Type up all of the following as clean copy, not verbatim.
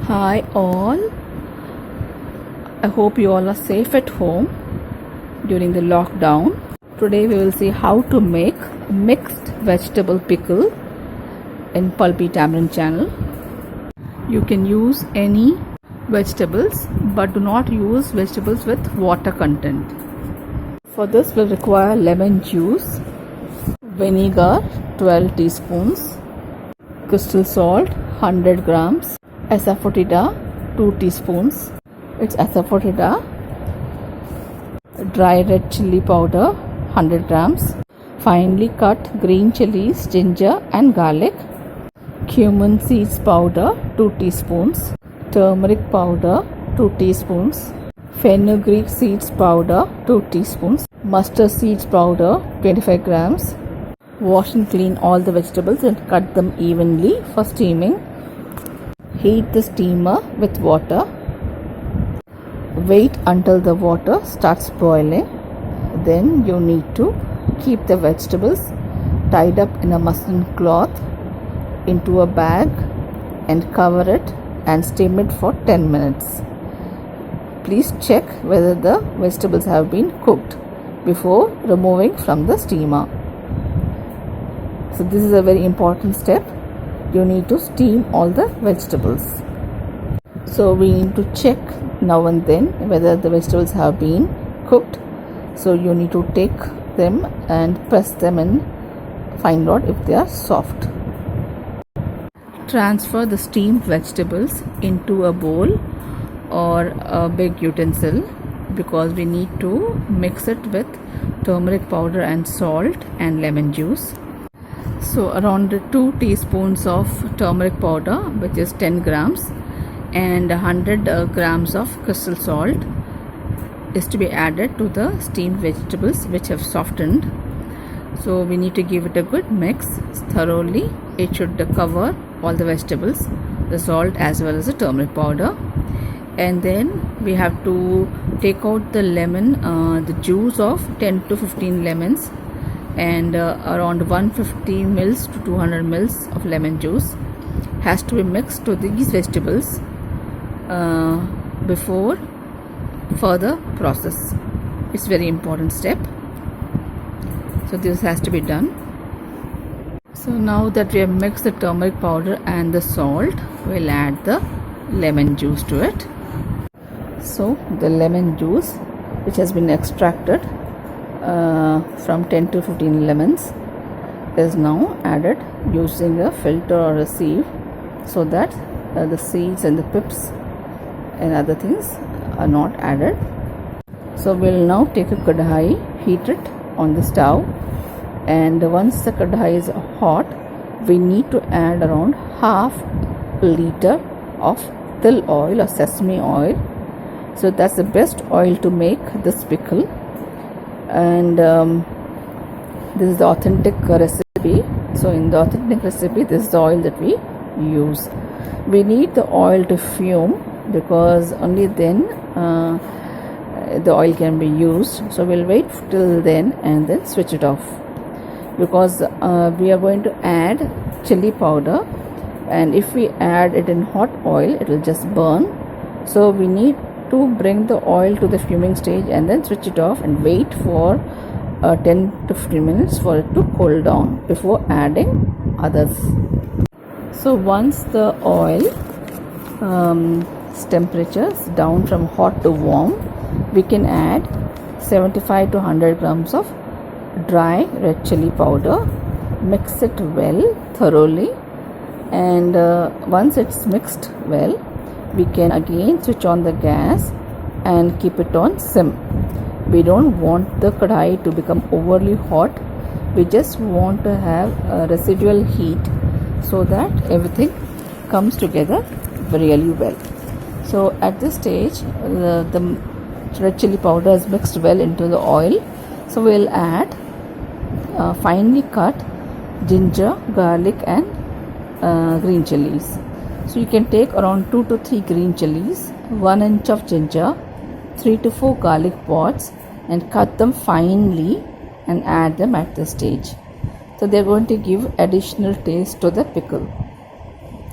Hi all, I hope you all are safe at home during the lockdown. Today we will see how to make mixed vegetable pickle in Pulpy Tamarind channel. You can use any vegetables but do not use vegetables with water content. For this we'll require lemon juice, vinegar 12 teaspoons, crystal salt 100 grams, asafoetida 2 teaspoons. It's asafoetida, dry red chili powder 100 grams, finely cut green chilies, ginger and garlic, cumin seeds powder 2 teaspoons, turmeric powder 2 teaspoons, fenugreek seeds powder 2 teaspoons, mustard seeds powder 25 grams. Wash and clean all the vegetables and cut them evenly for steaming. Heat the steamer with water. Wait until the water starts boiling. Then you need to keep the vegetables tied up in a muslin cloth into a bag and cover it and steam it for 10 minutes. Please check whether the vegetables have been cooked before removing from the steamer. So this is a very important step. You need to steam all the vegetables. So we need to check now and then whether the vegetables have been cooked. So you need to take them and press them and find out if they are soft. Transfer the steamed vegetables into a bowl or a big utensil because we need to mix it with turmeric powder and salt and lemon juice. So around 2 teaspoons of turmeric powder, which is 10 grams, and 100 grams of crystal salt is to be added to the steamed vegetables which have softened. So we need to give it a good mix thoroughly. It should cover all the vegetables, the salt as well as the turmeric powder. And then we have to take out the lemon, the juice of 10 to 15 lemons and around 150 mils to 200 mils of lemon juice has to be mixed to these vegetables before further process. It's very important step. So this has to be done. So now that we have mixed the turmeric powder and the salt, we'll add the lemon juice to it. So the lemon juice which has been extracted from 10 to 15 lemons is now added using a filter or a sieve so that the seeds and the pips and other things are not added. So we'll now take a kadhai, heat it on the stove, and once the kadhai is hot, we need to add around half liter of til oil or sesame oil. So that's the best oil to make this pickle. And this is the authentic recipe. So in the authentic recipe, this is the oil that we use. We need the oil to fume because only then the oil can be used. So we'll wait till then and then switch it off because we are going to add chili powder, and if we add it in hot oil it will just burn. So we need to bring the oil to the fuming stage and then switch it off and wait for 10 to 15 minutes for it to cool down before adding others. So once the oil temperature is down from hot to warm, we can add 75 to 100 grams of dry red chili powder. Mix it well thoroughly, and once it's mixed well, we can again switch on the gas and keep it on sim. We don't want the kadhai to become overly hot. We just want to have a residual heat so that everything comes together really well. So at this stage, the red chili powder is mixed well into the oil. So we'll add finely cut ginger, garlic and green chilies. So you can take around 2 to 3 green chilies, 1 inch of ginger, 3 to 4 garlic pods, and cut them finely and add them at this stage. So they are going to give additional taste to the pickle.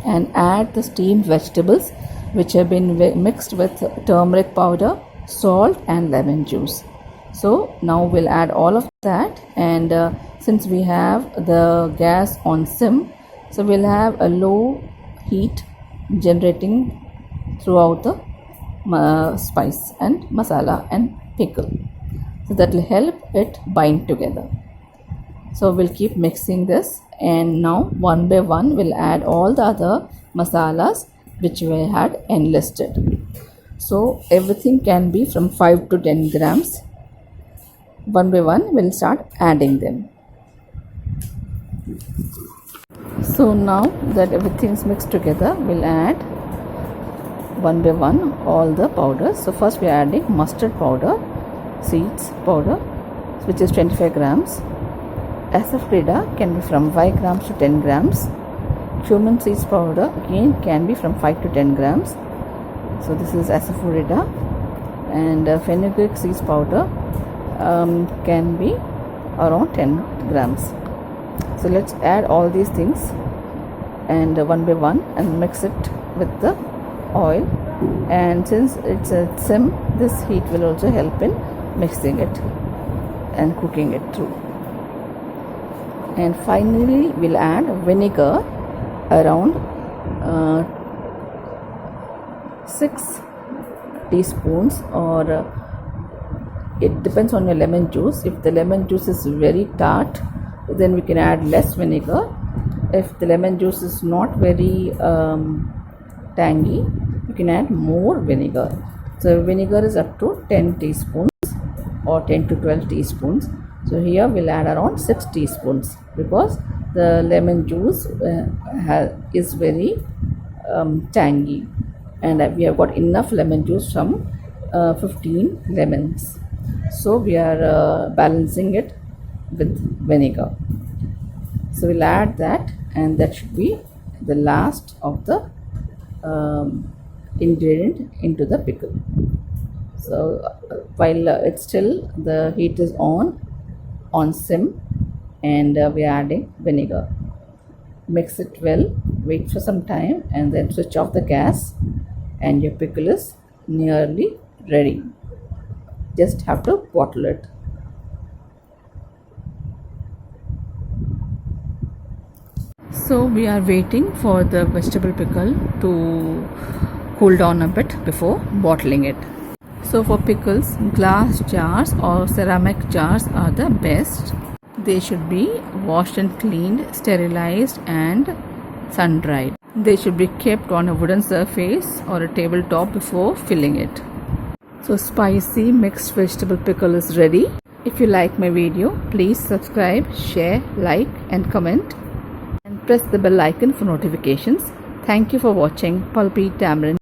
And add the steamed vegetables which have been mixed with turmeric powder, salt and lemon juice. So now we'll add all of that, and since we have the gas on sim, so we'll have a low heat generating throughout the spice and masala and pickle. So that will help it bind together. So we'll keep mixing this, and now one by one we'll add all the other masalas which we had enlisted. So everything can be from 5 to 10 grams. One by one we'll start adding them. So now that everything is mixed together, we'll add one by one all the powders. So first we are adding mustard powder, seeds powder, which is 25 grams. Asafoetida can be from 5 grams to 10 grams. Cumin seeds powder again can be from 5 to 10 grams. So this is asafoetida. And fenugreek seeds powder can be around 10 grams. So let's add all these things and one by one and mix it with the oil. And since it's a sim, this heat will also help in mixing it and cooking it through. And finally we'll add vinegar around 6 teaspoons, or it depends on your lemon juice. If the lemon juice is very tart, then we can add less vinegar. If the lemon juice is not very tangy, you can add more vinegar. So vinegar is up to 10 teaspoons or 10 to 12 teaspoons. So here we'll add around 6 teaspoons because the lemon juice is very tangy, and we have got enough lemon juice from 15 lemons. So we are balancing it with vinegar. So we'll add that, and that should be the last of the ingredient into the pickle. So while it's still, the heat is on sim, and we are adding vinegar. Mix it well, wait for some time, and then switch off the gas, and your pickle is nearly ready. Just have to bottle it. So we are waiting for the vegetable pickle to cool down a bit before bottling it. So for pickles, glass jars or ceramic jars are the best. They should be washed and cleaned, sterilized and sun dried. They should be kept on a wooden surface or a tabletop before filling it. So spicy mixed vegetable pickle is ready. If you like my video, please subscribe, share, like and comment, and press the bell icon for notifications. Thank you for watching Pulpy Tamarind.